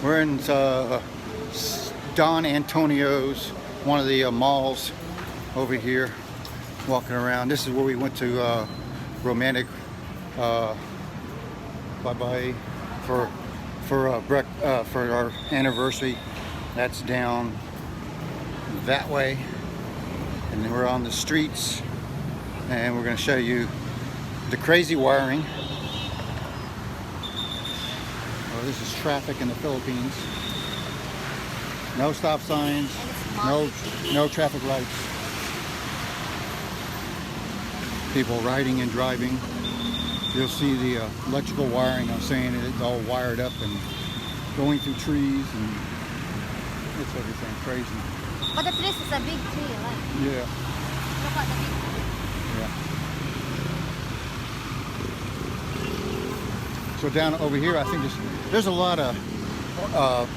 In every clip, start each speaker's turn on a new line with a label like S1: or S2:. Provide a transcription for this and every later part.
S1: We're in Don Antonio's, one of the malls over here, walking around. This is where we went to romantic bye-bye for our anniversary. That's down that way, and then we're on the streets, and we're going to show you the crazy wiring. Oh, this is traffic in the Philippines. No stop signs, no traffic lights. People riding and driving. You'll see the electrical wiring. I'm saying it's all wired up and going through trees, and it's everything crazy.
S2: But the trees is a big tree, right?
S1: Yeah.
S2: Look at the big tree.
S1: Yeah. So down over here, I think there's a lot of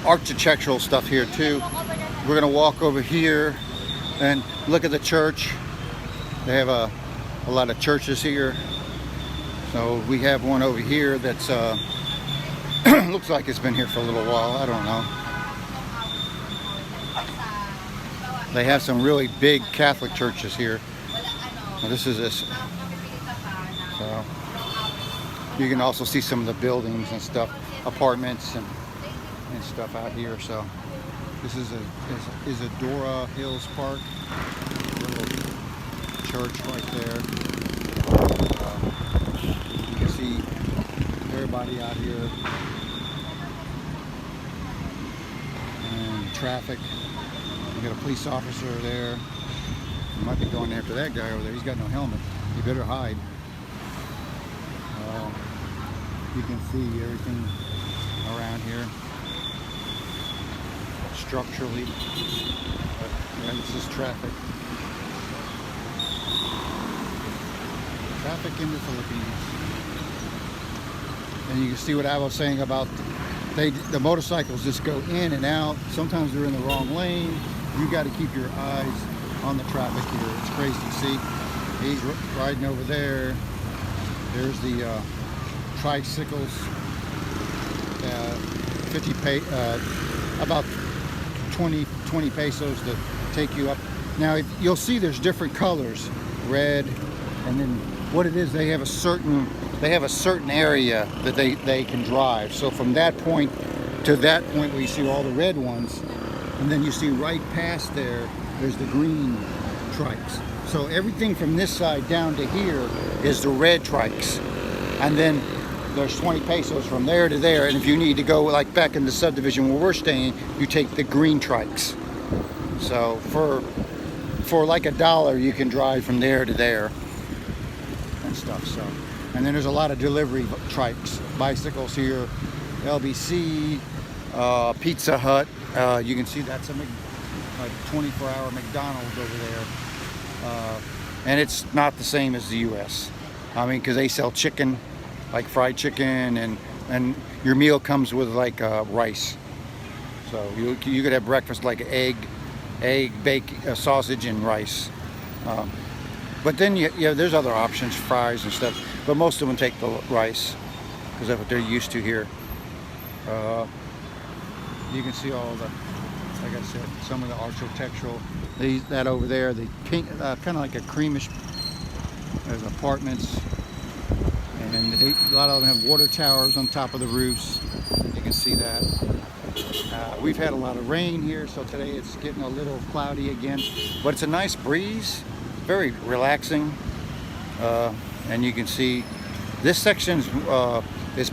S1: architectural stuff here too. We're gonna walk over here and look at the church. They have a lot of churches here. So we have one over here that's looks like it's been here for a little while. I don't know. They have some really big Catholic churches here. Now, this is this. So you can also see some of the buildings and stuff, apartments and stuff out here. So this is Isadora Hills Park, little church right there. You can see everybody out here, and traffic. You got a police officer there. You might be going after that guy over there. He's got no helmet. You better hide. You can see everything around here structurally. But this is traffic. Traffic in the Philippines. And you can see what I was saying about the motorcycles just go in and out. Sometimes they're in the wrong lane. You got to keep your eyes on the traffic here. It's crazy to see. He's riding over there. There's the tricycles. About 20 pesos to take you up. Now you'll see there's different colors, red, and then what it is, they have a certain area that they can drive. So from that point to that point where you see all the red ones, and then you see right past there's the green trikes. So everything from this side down to here is the red trikes, and then there's 20 pesos from there to there. And if you need to go like back in the subdivision where we're staying, you take the green trikes. So for like $1 you can drive from there to there and stuff. So, and then there's a lot of delivery trikes, bicycles here, LBC, Pizza Hut. You can see that's a 24-hour McDonald's over there. And it's not the same as the US. I mean, because they sell chicken, like fried chicken, and your meal comes with like rice. So you could have breakfast like egg, bacon, sausage, and rice. But then there's other options, fries and stuff. But most of them take the rice because that's what they're used to here. You can see all the, like I said, some of the architectural. That over there, the pink, kind of like a creamish. There's apartments, and a lot of them have water towers on top of the roofs. You can see that. We've had a lot of rain here, so today it's getting a little cloudy again. But it's a nice breeze, very relaxing. And you can see this section is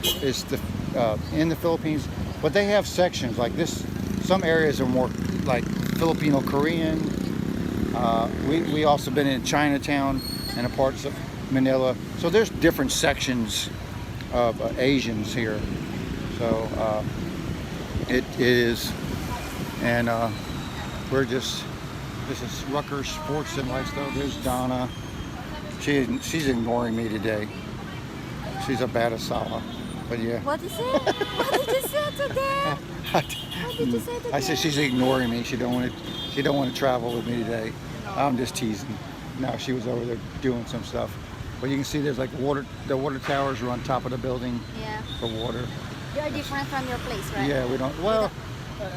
S1: in the Philippines, but they have sections like this. Some areas are more like Filipino Korean. We also been in Chinatown and a parts of Manila. So there's different sections of Asians here. So it is, and this is Rucker Sports and Lifestyle. There's Donna. She's ignoring me today. She's a Badasala. But yeah.
S2: What is it? What did you say today? What did you say today?
S1: I said she's ignoring me. She don't want to travel with me today. I'm just teasing. No, she was over there doing some stuff. But you can see there's like the water towers are on top of the building.
S2: Yeah.
S1: For water.
S2: They are different from your place, right?
S1: Yeah, we don't. Well,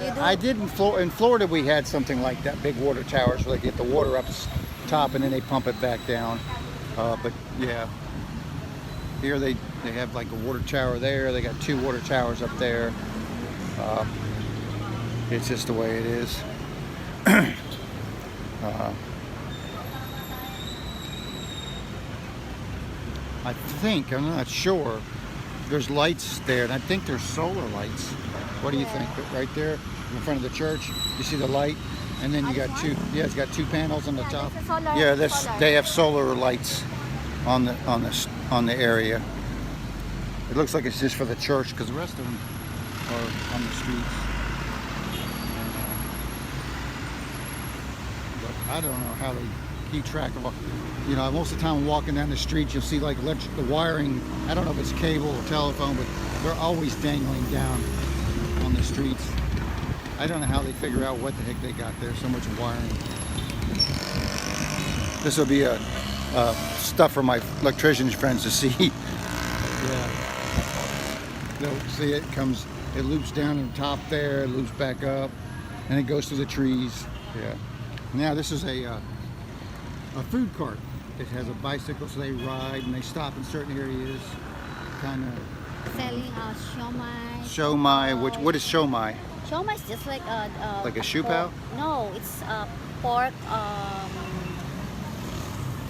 S2: You do?
S1: I did in Florida. We had something like that, big water towers where they get the water up top and then they pump it back down. But yeah, here they have like a water tower there. They got 2 water towers up there. It's just the way it is. I think, I'm not sure, there's lights there, and I think there's solar lights. What do you think? Right there in front of the church, you see the light, and then you got 2. Yeah, it's got 2 panels on the top.
S2: That's a solar,
S1: Yeah, that's
S2: solar.
S1: they have solar lights on the area. It looks like it's just for the church because the rest of them are on the streets. But I don't know how they keep track of all. You know, most of the time walking down the street, you'll see like electric, the wiring. I don't know if it's cable or telephone, but they're always dangling down on the streets. I don't know how they figure out what the heck they got there. So much wiring. This will be a stuff for my electrician friends to see. Yeah, they'll see it comes. It loops down on the top there, it loops back up, and it goes through the trees. Yeah. Now this is a food cart. It has a bicycle, so they ride and they stop in certain areas. Kind of
S2: Selling siomai.
S1: shomai. What is shomai?
S2: Siomai is just like
S1: Like a shoe pao?
S2: No, it's pork.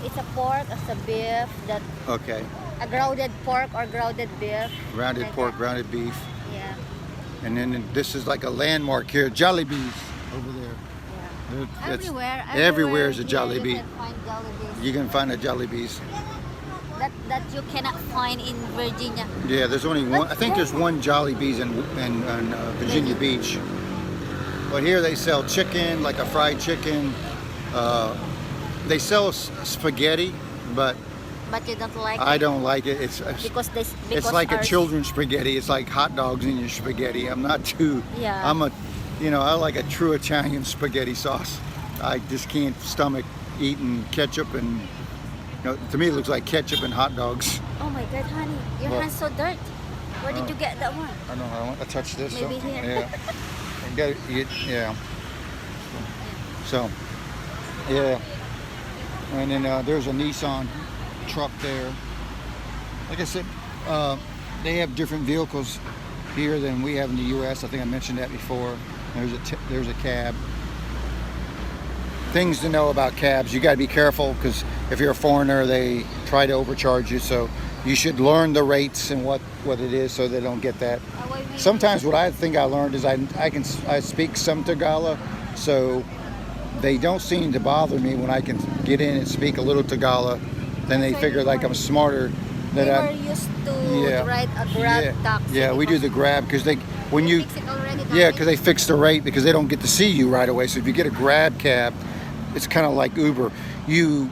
S2: It's a pork, it's a beef that
S1: Okay.
S2: a grounded pork or grounded beef.
S1: Grounded
S2: like
S1: pork,
S2: that.
S1: grounded beef,
S2: Yeah,
S1: and then this is like a landmark here. Jollibees over there.
S2: yeah.
S1: It's-
S2: Everywhere
S1: is a
S2: here
S1: Jollibee.
S2: You can find Jollibees.
S1: You can find a Jollibees.
S2: That you cannot find in Virginia.
S1: Yeah, there's only one. I think there's one Jollibees in Virginia Beach. But here they sell chicken, like a fried chicken. They sell spaghetti, but
S2: But you don't like
S1: I
S2: it
S1: don't like it. It's like a
S2: ours-
S1: children's spaghetti. It's like hot dogs in your spaghetti. I'm not too.
S2: Yeah.
S1: I like a true Italian spaghetti sauce. I just can't stomach eating ketchup and. To me, it looks like ketchup and hot dogs.
S2: Oh my God, honey, your
S1: What?
S2: hand's so dirty. Where did you get that one?
S1: I don't know. I want to touch this.
S2: Maybe
S1: so,
S2: here.
S1: Yeah. I got it. Yeah. So, yeah. And then there's a Nissan truck there. Like I said, they have different vehicles here than we have in the U.S. I think I mentioned that before. There's a cab. Things to know about cabs. You got to be careful because if you're a foreigner, they try to overcharge you. So you should learn the rates and what it is so they don't get that. Sometimes what I think I learned is I speak some Tagalog, so they don't seem to bother me when I can get in and speak a little Tagalog. Then they figure like I'm smarter.
S2: We
S1: That
S2: were
S1: I,
S2: used to ride a Grab taxi.
S1: yeah, we do the Grab because
S2: They fix it already, don't
S1: yeah,
S2: they?
S1: because they fix the rate because they don't get to see you right away. So if you get a Grab cab, it's kind of like Uber. You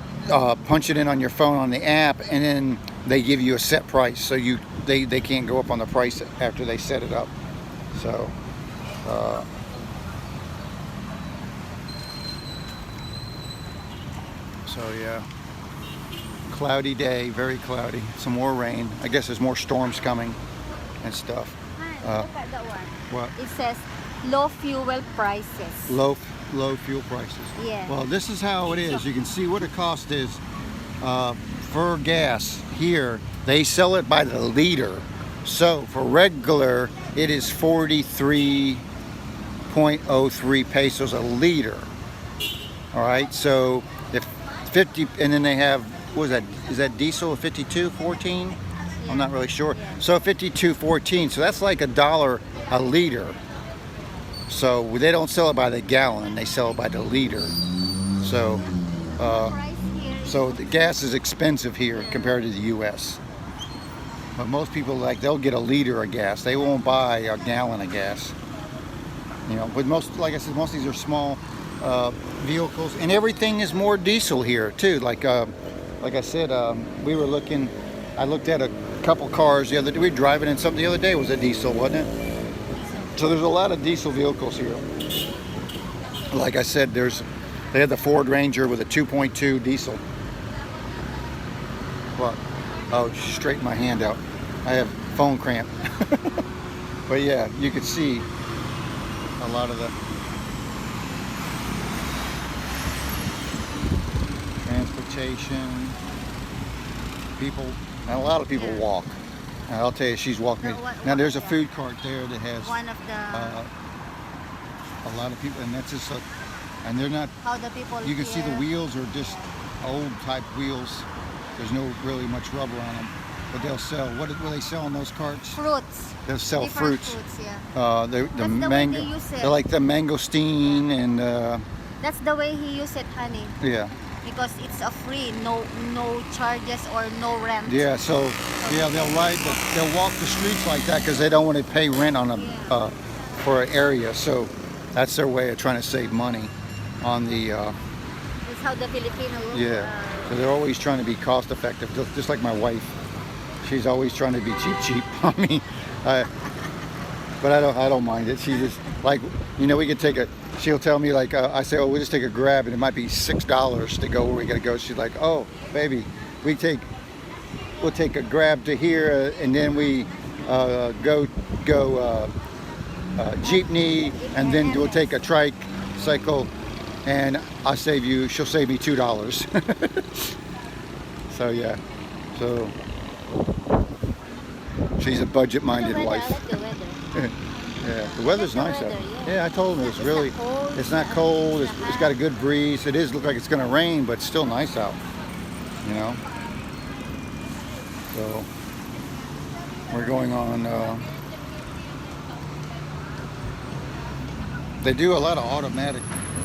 S1: punch it in on your phone on the app, and then they give you a set price. So they can't go up on the price after they set it up. So. So yeah, cloudy day, very cloudy. Some more rain. I guess there's more storms coming and stuff.
S2: Hi, look at that one.
S1: What?
S2: It says low fuel prices.
S1: Low fuel prices.
S2: Yeah.
S1: Well, this is how it is. You can see what it cost is for gas here. They sell it by the liter. So for regular, it is 43.03 pesos a liter. All right. So if 50, and then they have, what is that? Is that diesel 52.14? I'm not really sure.
S2: Yeah.
S1: So 52.14. So that's like $1 a liter. So they don't sell it by the gallon; they sell it by the liter. So,
S2: Price here is
S1: so the gas is expensive here compared to the U.S. But most people they'll get a liter of gas; they won't buy a gallon of gas. But like I said, most of these are small vehicles, and everything is more diesel here too. Like I said, we were looking. I looked at a couple cars the other day. We were driving in something the other day. It was a diesel, wasn't it? So there's a lot of diesel vehicles here. Like I said, they had the Ford Ranger with a 2.2 diesel. What? Oh, straighten my hand out. I have phone cramp. But yeah, you could see a lot of the transportation. People, and a lot of people
S2: Yeah.
S1: walk. And I'll tell you, she's walking.
S2: No, what-
S1: Now there's a
S2: yeah.
S1: food cart there that has
S2: One of the
S1: a lot of people, and that's just and they're not.
S2: how the people
S1: You can see the
S2: here-
S1: wheels are just old type wheels. There's no really much rubber on them, but they'll sell. What do they sell in those carts?
S2: fruits.
S1: They'll sell
S2: Different
S1: fruits.
S2: Yeah.
S1: The
S2: That's the way
S1: mango.
S2: they use it.
S1: They're like the mangosteen and
S2: That's the way he used it, honey.
S1: yeah.
S2: Because it's a free, no charges or no rent.
S1: Yeah, so yeah, they'll walk the streets like that because they don't want to pay rent on
S2: Yeah.
S1: for an area. So that's their way of trying to save money on the
S2: That's how the Filipino.
S1: yeah. So they're always trying to be cost effective, just like my wife. She's always trying to be cheap. I mean, but I don't mind it. She just like we could take a. She'll tell me like I say, oh, we'll just take a grab, and it might be $6 to go where we gotta go. She's like, oh, baby, we'll take a grab to here, and then we go jeepney, and then we'll take a tricycle, and she'll save me $2. So yeah, so she's a budget-minded wife.
S2: The weather.
S1: Yeah, the weather's
S2: The
S1: nice out.
S2: weather,
S1: Yeah, I told him
S2: It's not cold,
S1: it's not cold.
S2: it's
S1: It's
S2: not
S1: got a good breeze. It is look like it's gonna rain, but it's still nice out. So we're going on. They do a lot of automatic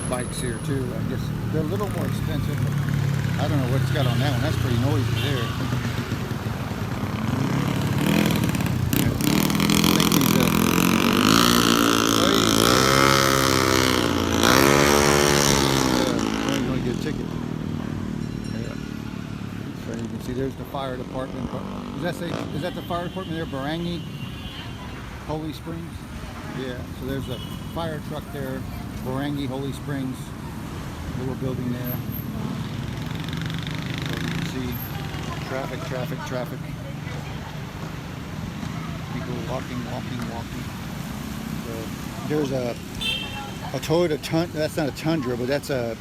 S1: bikes here too. I guess they're a little more expensive. But I don't know what it's got on that one. That's pretty noisy there. I think he's going to get a ticket. Yeah. So you can see there's the fire department. Is that the fire department there, Barangi? Holy Springs? Yeah, so there's a fire truck there, Barangi, Holy Springs, little building there. So you can see traffic. People walking. So there's a Toyota that's not a Tundra, but that's a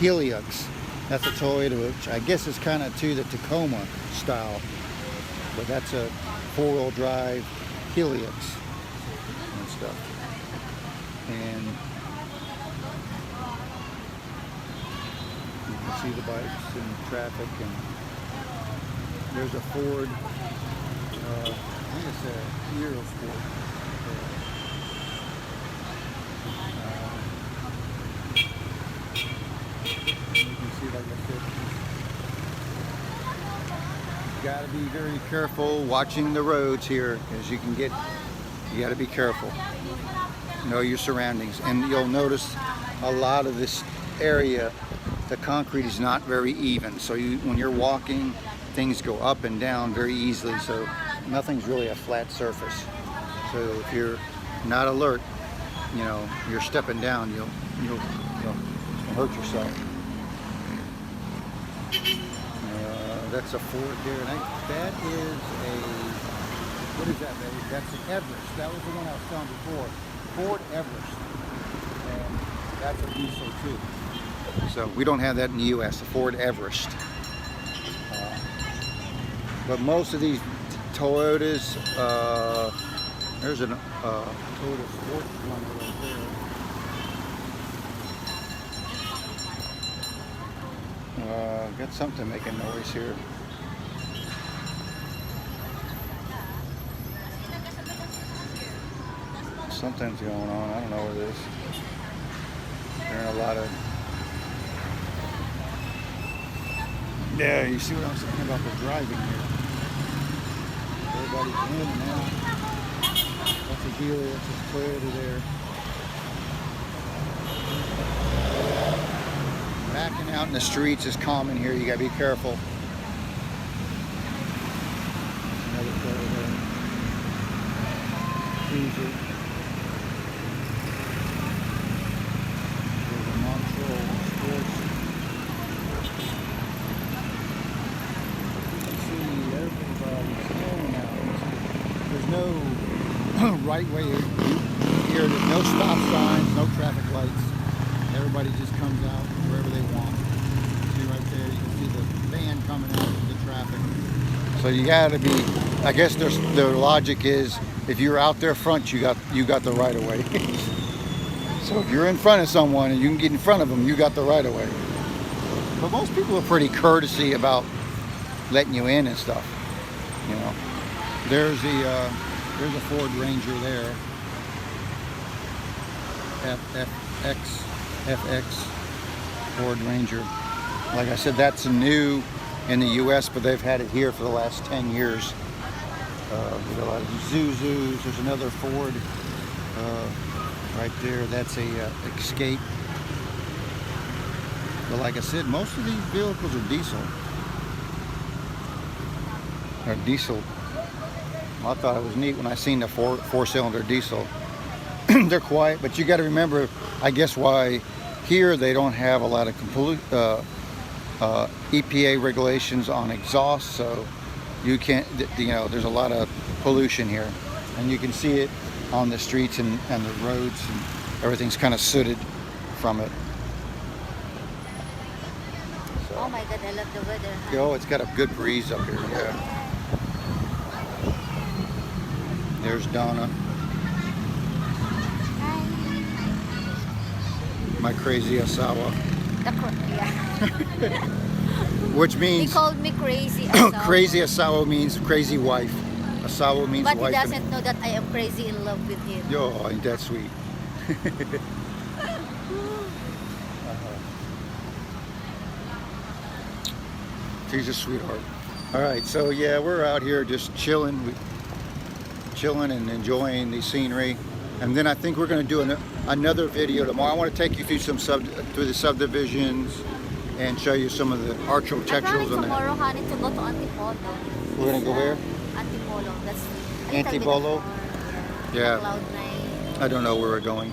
S1: Helix. That's a Toyota, which I guess is kind of to the Tacoma style, but that's a four-wheel drive Helix and stuff. And you can see the bikes and traffic, and there's a Ford, I think it's a Hero Sport. You can see, like I said, you got to be very careful watching the roads here, because you got to be careful. Know your surroundings, and you'll notice a lot of this area, the concrete is not very even. So when you're walking, things go up and down very easily. So nothing's really a flat surface. So if you're not alert, you're stepping down, you'll hurt yourself. That's a Ford there, and that is a, what is that, baby? That's an Everest. That was the one I was telling before. Ford Everest, and that's a diesel too. So we don't have that in the U.S., the Ford Everest. But most of these Toyotas, there's a Toyota Sport one right there. Got something making noise here. Something's going on. I don't know what it is. There are a lot of. Yeah, you see what I'm saying about the driving here. Everybody's in and out. That's a dealer. That's a Toyota there. Backing out in the streets is common here. You gotta be careful. Another Toyota Cruiser. right way here. There's no stop signs, no traffic lights. Everybody just comes out wherever they want. See right there, you can see the van coming out of the traffic. So you gotta be, I guess their logic is, if you're out there front, you got the right of way. So if you're in front of someone and you can get in front of them, you got the right of way. But most people are pretty courtesy about letting you in and stuff. You know, there's a Ford Ranger there. FX Ford Ranger. Like I said, that's new in the U.S., but they've had it here for the last 10 years. We got a lot of Zuzus. There's another Ford right there. That's a Escape. But like I said, most of these vehicles are diesel. Well, I thought it was neat when I seen the four-cylinder diesel. They're quiet, but you got to remember, I guess, why here they don't have a lot of EPA regulations on exhaust, so you can't, you know, there's a lot of pollution here, and you can see it on the streets and the roads, and everything's kind of sooted from it. So,
S2: Oh my God, I love the weather. Huh?
S1: oh, it's got a good breeze up here. Yeah. There's Donna.
S2: Hi.
S1: My crazy Asawa,
S2: Yeah.
S1: which
S2: He
S1: means
S2: called me crazy. Asawa.
S1: crazy Asawa means crazy wife. Asawa means
S2: But he
S1: wife.
S2: doesn't know that I am crazy in love with him.
S1: Yo, ain't that sweet? She's a sweetheart. All right, so yeah, we're out here just chilling and enjoying the scenery. And then I think we're going to do another video tomorrow. I want to take you through through the subdivisions and show you some of the architecturals
S2: I'm
S1: and
S2: planning
S1: that.
S2: tomorrow, honey, to go to Antipolo.
S1: We're gonna go where?
S2: Antipolo. That's a little bit
S1: Antipolo?
S2: far.
S1: Yeah.
S2: Cloud9.
S1: I don't know where we're going.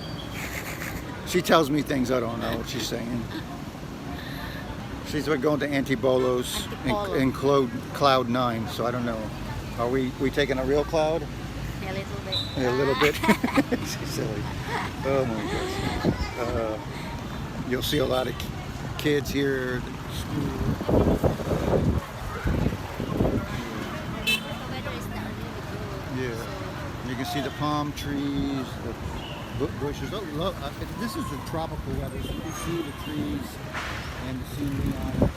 S1: She tells me things I don't know what she's saying. She's going to Antibolos in Cloud9, so I don't know. Are we taking a real cloud?
S2: A little bit.
S1: A little bit. She's silly. Oh my gosh. You'll see a lot of kids here at school.
S2: The weather is not really good.
S1: Yeah. You can see the palm trees, the bushes. Oh, look, this is a tropical weather, so you can see the trees and the scenery on it.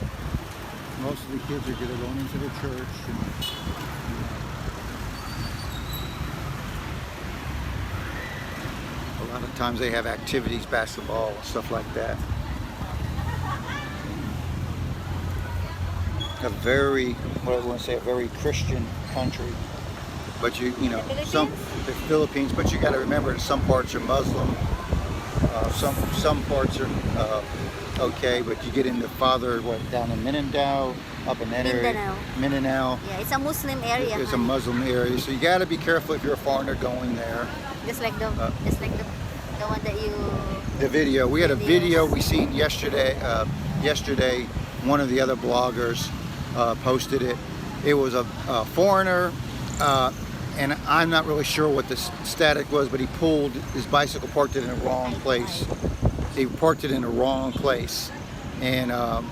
S1: Most of the kids are going into the church. And, a lot of times they have activities, basketball, stuff like that. A very, what I want to say, a very Christian country. But you know, the Philippines. But you got to remember, that some parts are Muslim. Some parts are okay, but you get into down in Mindanao, up in that area. Mindanao.
S2: Yeah, it's a Muslim area.
S1: It's a
S2: honey.
S1: Muslim area, so you got to be careful if you're a foreigner going there.
S2: Just like the one that you.
S1: The video. We had a video we seen yesterday. Yesterday, one of the other bloggers posted it. It was a foreigner, and I'm not really sure what the static was, but he pulled his bicycle, parked it in the wrong place. He parked it in the wrong place, and I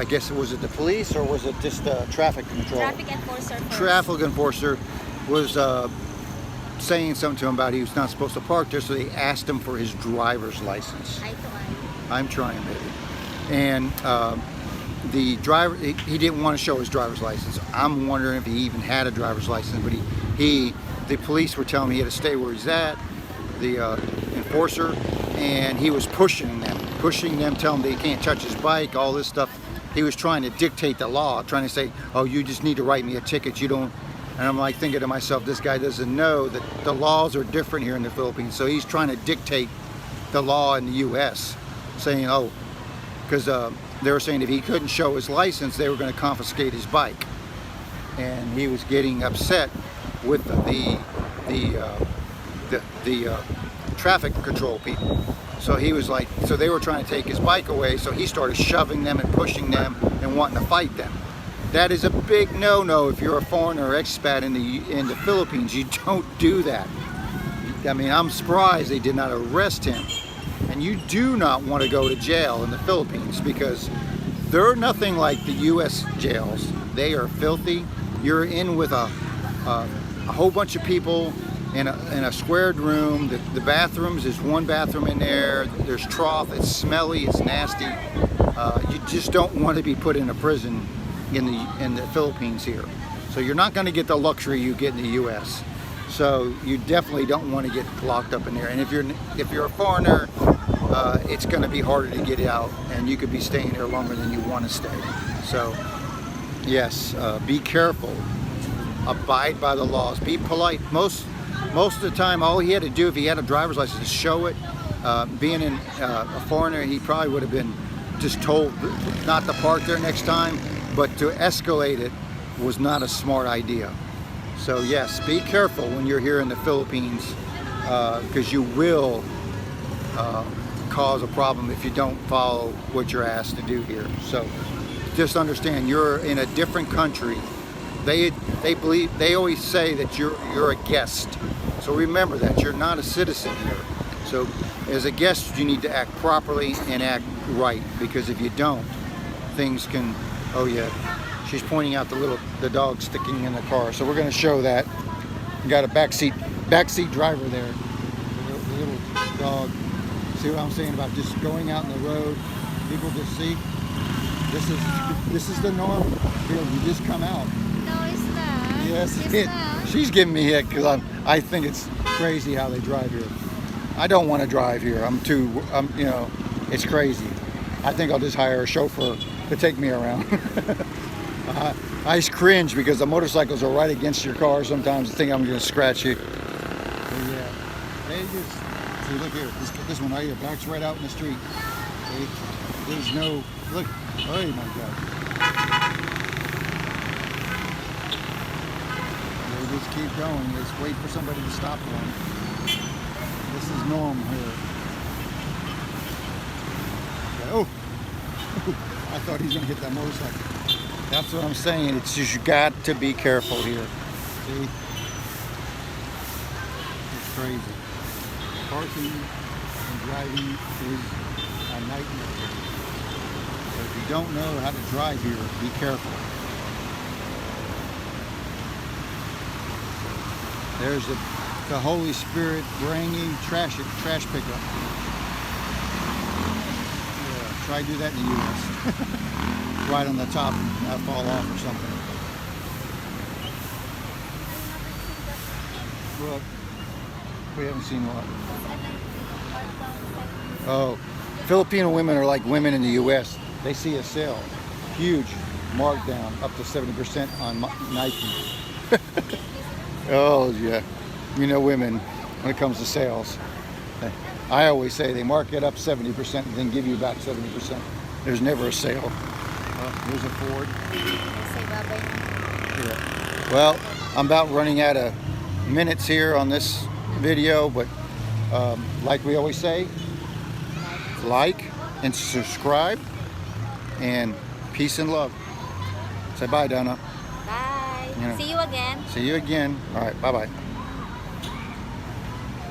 S1: guess was it the police or was it just traffic control?
S2: Traffic enforcer.
S1: Traffic enforcer was saying something to him about he was not supposed to park there, so they asked him for his driver's license. I'm trying, baby. And the driver, he didn't want to show his driver's license. I'm wondering if he even had a driver's license, but the police were telling me he had to stay where he's at, the enforcer, and he was pushing them, telling them they can't touch his bike, all this stuff. He was trying to dictate the law, trying to say, oh, you just need to write me a ticket, you don't. And I'm like thinking to myself, this guy doesn't know that the laws are different here in the Philippines, so he's trying to dictate the law in the U.S., saying, oh, because they were saying if he couldn't show his license, they were going to confiscate his bike. And he was getting upset with the traffic control people. So he was like, so they were trying to take his bike away, so he started shoving them and pushing them and wanting to fight them. That is a big no-no if you're a foreigner or expat in the Philippines. You don't do that. I mean, I'm surprised they did not arrest him. And you do not want to go to jail in the Philippines because they're nothing like the U.S. jails. They are filthy. You're in with a whole bunch of people in a squared room. The bathrooms, there's one bathroom in there. There's trough. It's smelly. It's nasty. You just don't want to be put in a prison in the Philippines here. So you're not going to get the luxury you get in the U.S. So you definitely don't want to get locked up in there. And if you're a foreigner, it's going to be harder to get out, and you could be staying there longer than you want to stay. So yes, be careful. Abide by the laws. Be polite. Most of the time, all he had to do if he had a driver's license is show it. Being a foreigner, he probably would have been just told not to park there next time. But to escalate it was not a smart idea. So yes, be careful when you're here in the Philippines because you will cause a problem if you don't follow what you're asked to do here. So just understand you're in a different country. They always say that you're a guest. So remember that you're not a citizen here. So as a guest, you need to act properly and act right, because if you don't, things can. Oh yeah, she's pointing out the dog sticking in the car. So we're going to show that. We got a backseat driver there. The little dog. See what I'm saying about just going out in the road? People just see. This is the norm. You just come out.
S2: No, it's not.
S1: Yes,
S2: It's not.
S1: she's giving me heck because I think it's crazy how they drive here. I don't want to drive here. You know, it's crazy. I think I'll just hire a chauffeur to take me around. I cringe because the motorcycles are right against your car sometimes. I think I'm going to scratch you. But yeah, they just, see, look here, this one right here, backs right out in the street. See? There's no, look, oh my God. They just keep going, they just wait for somebody to stop them. This is normal here. Oh, I thought he was going to hit that motorcycle. That's what I'm saying. It's just you got to be careful here. See? It's crazy. Parking and driving is a nightmare. So if you don't know how to drive here, be careful. There's the Holy Spirit bringing trash pickup. Yeah, try to do that in the U.S. Right on the top, not fall off or something. Look, we haven't seen what. Oh, Filipino women are like women in the U.S. They see a sale, huge markdown, up to 70% on Nike. Oh yeah, you know women when it comes to sales. I always say they mark it up 70% and then give you back 70%. There's never a sale. Here's a Ford. Yeah. Well, I'm about running out of minutes here on this video, but like we always say, like and subscribe, and peace and love. Say bye, Donna.
S2: Bye.
S1: Yeah.
S2: See you again.
S1: See you again. All right, bye-bye.